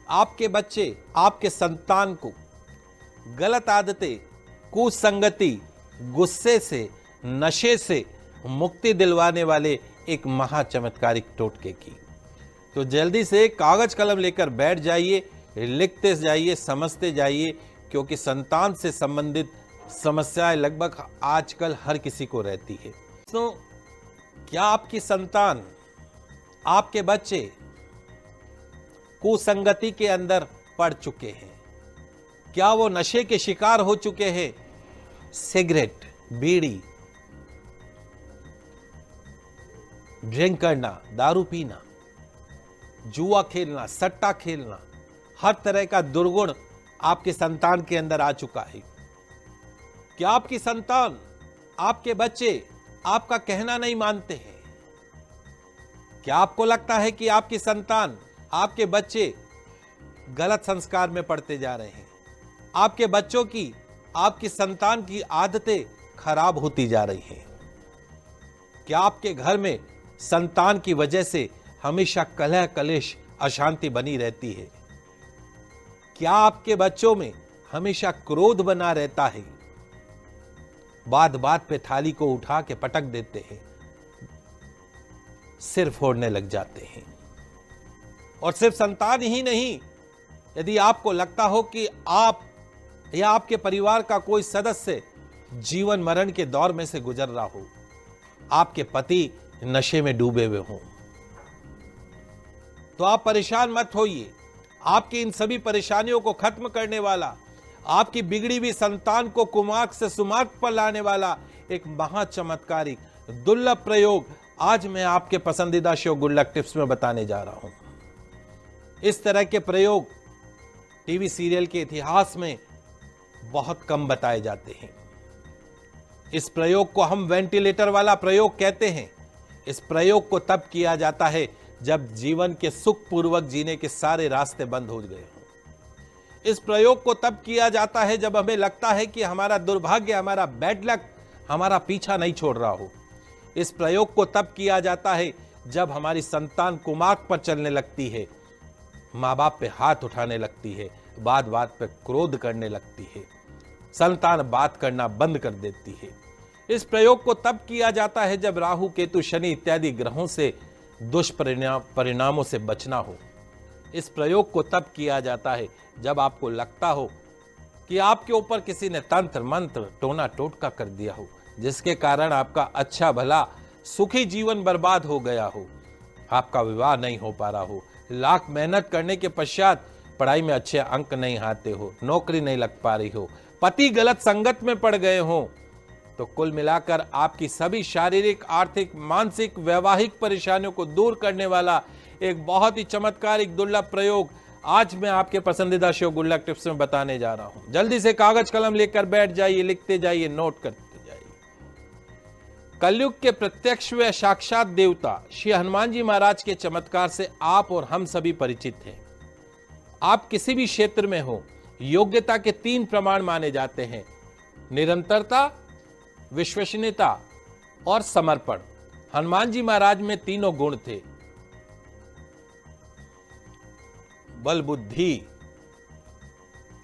आपके बच्चे, आपके संतान को गलत आदतें, कुसंगति, गुस्से से, नशे से मुक्ति दिलवाने वाले एक महाचमत्कारिक टोटके की। तो जल्दी से कागज कलम लेकर बैठ जाइए, लिखते जाइए, समझते जाइए, क्योंकि संतान से संबंधित समस्याएं लगभग आजकल हर किसी को रहती है। तो क्या आपकी संतान, आपके बच्चे कुसंगति के अंदर पड़ चुके हैं? क्या वो नशे के शिकार हो चुके हैं? सिगरेट, बीड़ी, ड्रिंक करना, दारू पीना, जुआ खेलना, सट्टा खेलना, हर तरह का दुर्गुण आपके संतान के अंदर आ चुका है। क्या आपकी संतान, आपके बच्चे आपका कहना नहीं मानते हैं? क्या आपको लगता है कि आपकी संतान, आपके बच्चे गलत संस्कार में पड़ते जा रहे हैं? आपके बच्चों की, आपकी संतान की आदतें खराब होती जा रही हैं? क्या आपके घर में संतान की वजह से हमेशा कलह कलेश अशांति बनी रहती है? क्या आपके बच्चों में हमेशा क्रोध बना रहता है? बात बात पे थाली को उठा के पटक देते हैं, सिर फोड़ने लग जाते हैं। और सिर्फ संतान ही नहीं, यदि आपको लगता हो कि आप या आपके परिवार का कोई सदस्य जीवन मरण के दौर में से गुजर रहा हो, आपके पति नशे में डूबे हुए हों, तो आप परेशान मत होइए। आपकी इन सभी परेशानियों को खत्म करने वाला, आपकी बिगड़ी हुई संतान को कुमार्ग से सुमार्ग पर लाने वाला एक महाचमत्कारिक दुर्लभ प्रयोग आज मैं आपके पसंदीदा शो गुड लक टिप्स में बताने जा रहा हूं। इस तरह के प्रयोग टीवी सीरियल के इतिहास में बहुत कम बताए जाते हैं। इस प्रयोग को हम वेंटिलेटर वाला प्रयोग कहते हैं। इस प्रयोग को तब किया जाता है जब जीवन के सुखपूर्वक जीने के सारे रास्ते बंद हो गए हों। इस प्रयोग को तब किया जाता है जब हमें लगता है कि हमारा दुर्भाग्य, हमारा बैड लक हमारा पीछा नहीं छोड़ रहा हो। इस प्रयोग को तब किया जाता है जब हमारी संतान कुमार्ग पर चलने लगती है, माँ बाप पे हाथ उठाने लगती है, बात बात पे क्रोध करने लगती है, संतान बात करना बंद कर देती है। इस प्रयोग को तब किया जाता है जब राहु, केतु, शनि इत्यादि ग्रहों से दुष्परिणामों से बचना हो। इस प्रयोग को तब किया जाता है जब आपको लगता हो कि आपके ऊपर किसी ने तंत्र मंत्र टोना टोटका कर दिया हो, जिसके कारण आपका अच्छा भला सुखी जीवन बर्बाद हो गया हो, आपका विवाह नहीं हो पा रहा हो, लाख मेहनत करने के पश्चात पढ़ाई में अच्छे अंक नहीं आते हो, नौकरी नहीं लग पा रही हो, पति गलत संगत में पड़ गए हो, तो कुल मिलाकर आपकी सभी शारीरिक, आर्थिक, मानसिक, वैवाहिक परेशानियों को दूर करने वाला एक बहुत ही चमत्कारिक दुर्लभ प्रयोग आज मैं आपके पसंदीदा शो गुड लक टिप्स में बताने जा रहा हूं। जल्दी से कागज कलम लेकर बैठ जाइए, लिखते जाइए, नोट करते जाइए। कलयुग के प्रत्यक्ष व साक्षात देवता श्री हनुमान जी महाराज के चमत्कार से आप और हम सभी परिचित हैं। आप किसी भी क्षेत्र में हो, योग्यता के 3 प्रमाण माने जाते हैं: निरंतरता, विश्वसनीयता और समर्पण। हनुमान जी महाराज में तीनों गुण थे। बल, बुद्धि,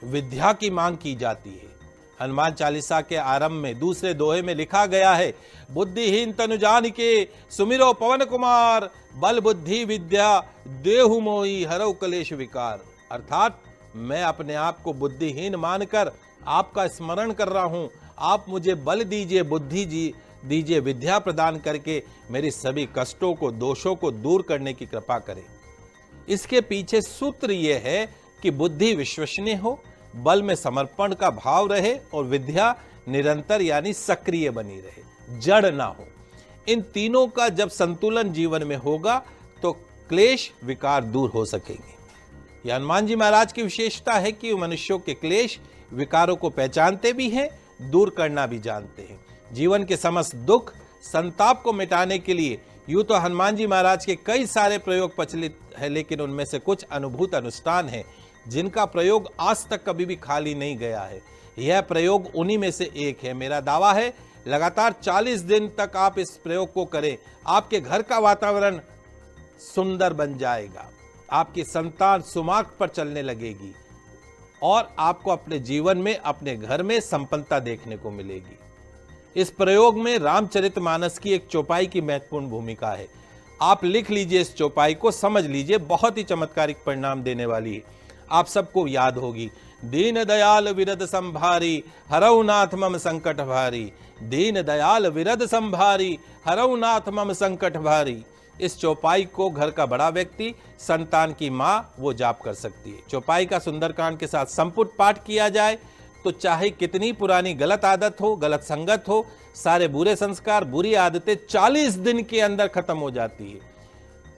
विद्या की मांग की जाती है। हनुमान चालीसा के आरंभ में दूसरे दोहे में लिखा गया है, बुद्धिहीन तनु जानिके सुमिरो पवन कुमार, बल बुद्धि विद्या देहु मोहि हरौ कलेश विकार। अर्थात मैं अपने आप को बुद्धिहीन मानकर आपका स्मरण कर रहा हूं, आप मुझे बल दीजिए, बुद्धि दीजिए, विद्या प्रदान करके मेरी सभी कष्टों को, दोषों को दूर करने की कृपा करें। इसके पीछे सूत्र यह है कि बुद्धि विश्वसनीय हो, बल में समर्पण का भाव रहे और विद्या निरंतर यानी सक्रिय बनी रहे, जड़ ना हो। इन तीनों का जब संतुलन जीवन में होगा तो क्लेश विकार दूर हो सकेंगे। यह हनुमान जी महाराज की विशेषता है कि मनुष्यों के क्लेश विकारों को पहचानते भी हैं, दूर करना भी जानते हैं। जीवन के समस्त दुख संताप को मिटाने के लिए यूं तो हनुमान जी महाराज के कई सारे प्रयोग प्रचलित है, लेकिन उनमें से कुछ अनुभूत अनुष्ठान हैं जिनका प्रयोग आज तक कभी भी खाली नहीं गया है। यह प्रयोग उन्हीं में से एक है। मेरा दावा है लगातार 40 दिन तक आप इस प्रयोग को करें, आपके घर का वातावरण सुंदर बन जाएगा, आपकी संतान सुमार्ग पर चलने लगेगी और आपको अपने जीवन में, अपने घर में संपन्नता देखने को मिलेगी। इस प्रयोग में रामचरितमानस की एक चौपाई की महत्वपूर्ण भूमिका है। आप लिख लीजिए, इस चौपाई को समझ लीजिए, बहुत ही चमत्कारिक परिणाम देने वाली है। आप सबको याद होगी, दीन दयाल विरद संभारी हरऊ नाथ मम संकट भारी। दीन दयाल विरद संभारी हरऊ नाथ मम संकट भारी। इस चौपाई को घर का बड़ा व्यक्ति, संतान की माँ, वो जाप कर सकती है। चौपाई का सुंदरकांड के साथ संपुट पाठ किया जाए तो चाहे कितनी पुरानी गलत आदत हो, गलत संगत हो, सारे बुरे संस्कार, बुरी आदतें 40 दिन के अंदर खत्म हो जाती है।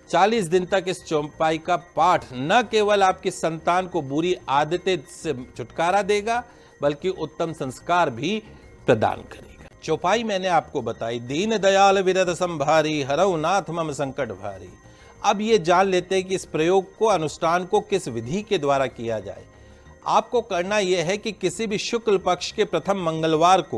40 दिन तक इस चौपाई का पाठ न केवल आपकी संतान को बुरी आदतें से छुटकारा देगा, बल्कि उत्तम संस्कार भी प्रदान करेगा। चौपाई मैंने आपको बताई, दीन दयाल विरद संभारी हरऊ नाथ मम संकट भारी। अब ये जान लेते हैं कि इस प्रयोग को, अनुष्ठान को किस विधि के द्वारा किया जाए। आपको करना यह है कि किसी भी शुक्ल पक्ष के प्रथम मंगलवार को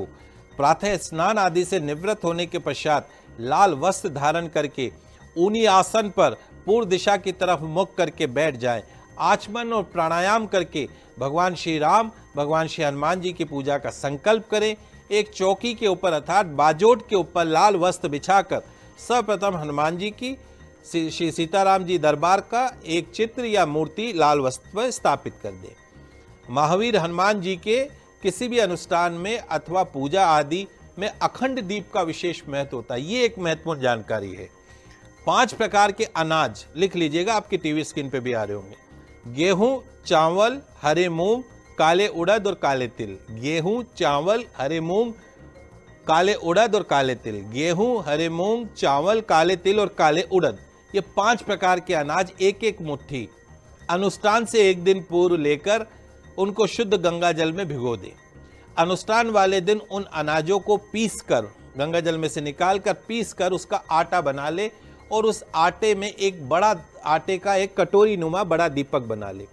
प्रातः स्नान आदि से निवृत्त होने के पश्चात लाल वस्त्र धारण करके ऊनी आसन पर पूर्व दिशा की तरफ मुख करके बैठ जाएं। आचमन और प्राणायाम करके भगवान श्री राम, भगवान श्री हनुमान जी की पूजा का संकल्प करें। एक चौकी के ऊपर अर्थात बाजोट के ऊपर लाल वस्त्र बिछाकर सर्वप्रथम हनुमान जी की, श्री सीताराम जी दरबार का एक चित्र या मूर्ति लाल वस्त्र पर स्थापित कर दें। महावीर हनुमान जी के किसी भी अनुष्ठान में अथवा पूजा आदि में अखंड दीप का विशेष महत्व होता है। ये एक महत्वपूर्ण जानकारी है। 5 प्रकार के अनाज लिख लीजिएगा, आपकी टीवी स्क्रीन पे भी आ रहे होंगे। गेहूं, चावल, हरे मूंग, काले उड़द और काले तिल। गेहूं, चावल, हरे मूंग, काले उड़द और काले तिल। गेहूं, हरे मूंग, चावल, काले तिल और काले उड़द। ये 5 प्रकार के अनाज एक एक मुट्ठी अनुष्ठान से एक दिन पूर्व लेकर उनको शुद्ध गंगा जल में भिगो दें। अनुष्ठान वाले दिन उन अनाजों को पीसकर, गंगा जल में से निकालकर पीसकर उसका आटा बना ले और उस आटे में एक बड़ा आटे का एक कटोरी नुमा बड़ा दीपक बना ले।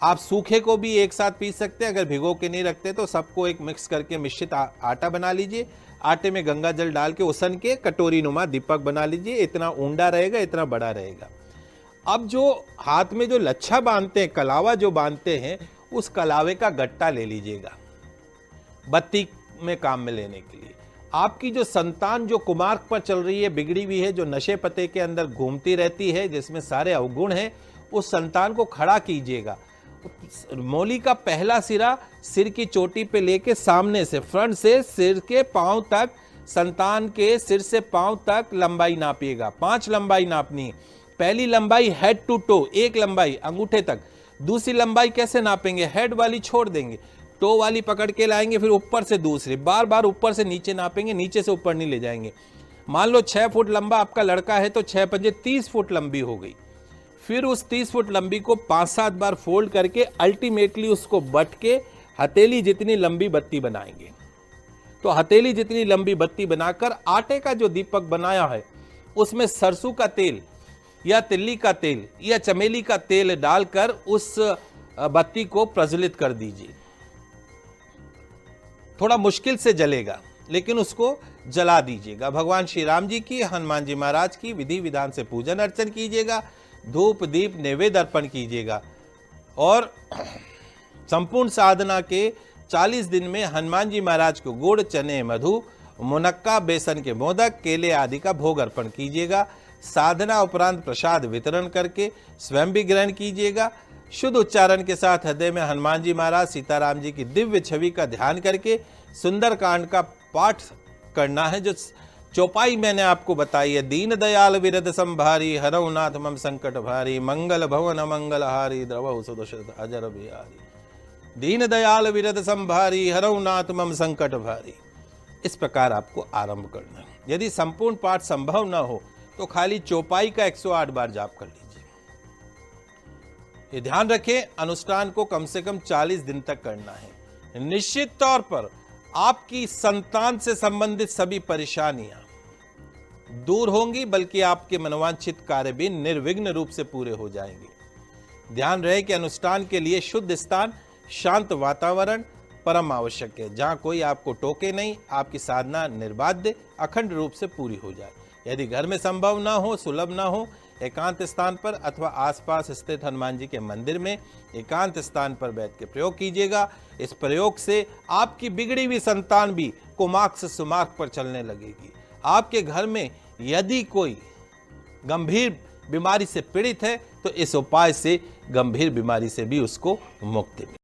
आप सूखे को भी एक साथ पीस सकते हैं, अगर भिगो के नहीं रखते तो सबको एक मिक्स करके मिश्रित आटा बना लीजिए। आटे में गंगा जल डाल के उसन के कटोरी नुमा दीपक बना लीजिए। इतना ऊंडा रहेगा, इतना बड़ा रहेगा। अब जो हाथ में जो लच्छा बांधते हैं, कलावा जो बांधते हैं, उस कलावे का गट्टा ले लीजिएगा बत्ती में काम में लेने के लिए। आपकी जो संतान जो कुमार्ग पर चल रही है, बिगड़ी हुई है, जो नशे पते के अंदर घूमती रहती है, जिसमें सारे अवगुण हैं, उस संतान को खड़ा कीजिएगा। मौली का पहला सिरा सिर की चोटी पे लेके सामने से, फ्रंट से सिर के पांव तक, संतान के सिर से पांव तक लंबाई नापिएगा। 5 लंबाई नापनी है। पहली लंबाई हेड टू टो, एक लंबाई अंगूठे तक। दूसरी लंबाई कैसे नापेंगे? हेड वाली छोड़ देंगे, टो वाली पकड़ के लाएंगे, फिर ऊपर से दूसरी, बार बार ऊपर से नीचे नापेंगे, नीचे से ऊपर नहीं ले जाएंगे। मान लो 6 फुट लंबा आपका लड़का है तो 6 पंजे 30 फुट लंबी हो गई। फिर उस 30 फुट लंबी को 5-7 बार फोल्ड करके अल्टीमेटली उसको बट के हथेली जितनी लंबी बत्ती बनाएंगे। तो हथेली जितनी लंबी बत्ती बनाकर आटे का जो दीपक बनाया है उसमें सरसों का तेल या तिल्ली का तेल या चमेली का तेल डालकर उस बत्ती को प्रज्वलित कर दीजिए। थोड़ा मुश्किल से जलेगा लेकिन उसको जला दीजिएगा। भगवान श्री राम जी की, हनुमान जी महाराज की विधि विधान से पूजन अर्चन कीजिएगा। धूप दीप नैवेद्य अर्पण कीजिएगा और संपूर्ण साधना के 40 दिन में हनुमान जी महाराज को गुड़, चने, मधु, मुनक्का, बेसन के मोदक, केले आदि का भोग अर्पण कीजिएगा। साधना उपरांत प्रसाद वितरण करके स्वयं भी ग्रहण कीजिएगा। शुद्ध उच्चारण के साथ हृदय में हनुमान जी महाराज, सीताराम जी की दिव्य छवि का ध्यान करके सुंदरकांड का पाठ करना है। जो चौपाई मैंने आपको बताई है, दीन दयाल विरद संभारी हरऊ नाथ मम संकट भारी, मंगल भवन मंगल हारी द्रवहु सुदशरथ अजर बिहारी। दीन दयाल विरद संभारी हरऊ नाथ मम संकट भारी। इस प्रकार आपको आरंभ करना है। यदि संपूर्ण पाठ संभव न हो तो खाली चौपाई का 108 बार जाप कर लीजिए। ये ध्यान रखें, अनुष्ठान को कम से कम 40 दिन तक करना है। निश्चित तौर पर आपकी संतान से संबंधित सभी परेशानियां दूर होंगी, बल्कि आपके मनोवांछित कार्य भी निर्विघ्न रूप से पूरे हो जाएंगे। ध्यान रहे कि अनुष्ठान के लिए शुद्ध स्थान, शांत वातावरण परम आवश्यक है, जहां कोई आपको टोके नहीं, आपकी साधना निर्बाध अखंड रूप से पूरी हो जाए। यदि घर में संभव ना हो, सुलभ ना हो, एकांत स्थान पर अथवा आसपास स्थित हनुमान जी के मंदिर में एकांत स्थान पर बैठ के प्रयोग कीजिएगा। इस प्रयोग से आपकी बिगड़ी हुई संतान भी कुमार्ग से सुमार्ग पर चलने लगेगी। आपके घर में यदि कोई गंभीर बीमारी से पीड़ित है तो इस उपाय से गंभीर बीमारी से भी उसको मुक्ति मिलेगी।